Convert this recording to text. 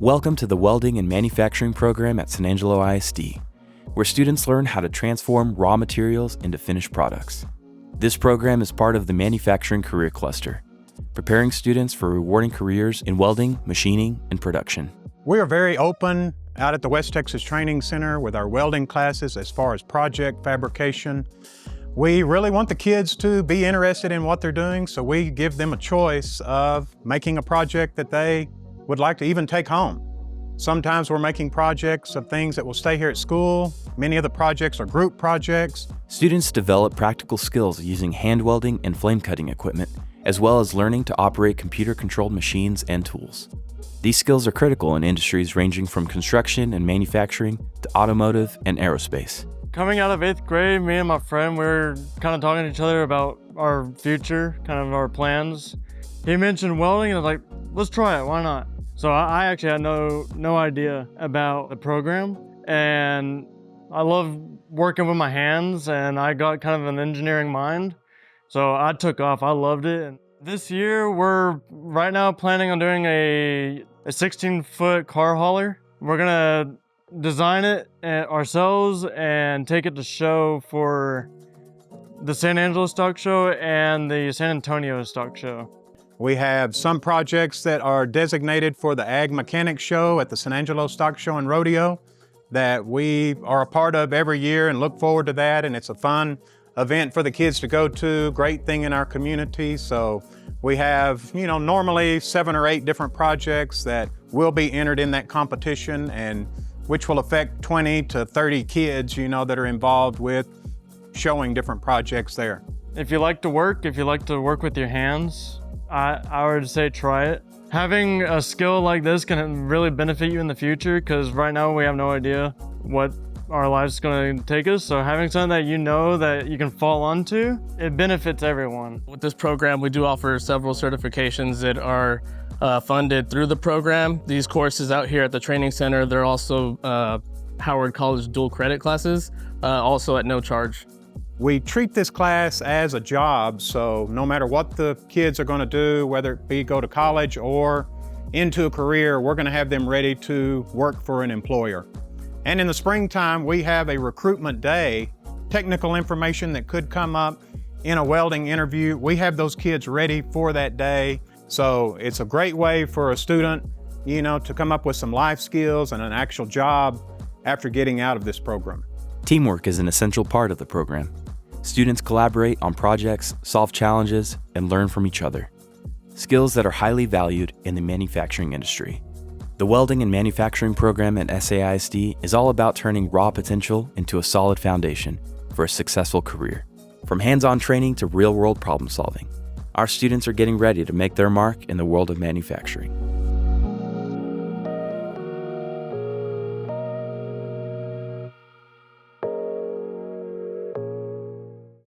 Welcome to the Welding and Manufacturing Program at San Angelo ISD, where students learn how to transform raw materials into finished products. This program is part of the Manufacturing Career Cluster, preparing students for rewarding careers in welding, machining, and production. We are very open out at the West Texas Training Center with our welding classes as far as project fabrication. We really want the kids to be interested in what they're doing, so we give them a choice of making a project that they would like to even take home. Sometimes we're making projects of things that will stay here at school. Many of the projects are group projects. Students develop practical skills using hand welding and flame cutting equipment, as well as learning to operate computer-controlled machines and tools. These skills are critical in industries ranging from construction and manufacturing to automotive and aerospace. Coming out of 8th grade, me and my friend, we were kind of talking to each other about our future, kind of our plans. He mentioned welding, and I was like, let's try it, why not? So I actually had no idea about the program, and I love working with my hands, and I got kind of an engineering mind. So I took off, I loved it. And this year, we're right now planning on doing a 16-foot car hauler. We're gonna design it ourselves and take it to show for the San Angelo Stock Show and the San Antonio Stock Show. We have some projects that are designated for the Ag Mechanics Show at the San Angelo Stock Show and Rodeo that we are a part of every year and look forward to that, and it's a fun event for the kids to go to, great thing in our community. So we have, normally 7 or 8 different projects that will be entered in that competition, and which will affect 20 to 30 kids, that are involved with showing different projects there. If you like to work with your hands, I would say try it. Having a skill like this can really benefit you in the future, because right now we have no idea what our life's going to take us. So having something that that you can fall onto, it benefits everyone. With this program, we do offer several certifications that are funded through the program. These courses out here at the training center, they're also Howard College dual credit classes, also at no charge. We treat this class as a job, so no matter what the kids are going to do, whether it be go to college or into a career, we're going to have them ready to work for an employer. And in the springtime, we have a recruitment day, technical information that could come up in a welding interview. We have those kids ready for that day. So it's a great way for a student, to come up with some life skills and an actual job after getting out of this program. Teamwork is an essential part of the program. Students collaborate on projects, solve challenges, and learn from each other. Skills that are highly valued in the manufacturing industry. The Welding and Manufacturing Program at SAISD is all about turning raw potential into a solid foundation for a successful career. From hands-on training to real-world problem solving, our students are getting ready to make their mark in the world of manufacturing.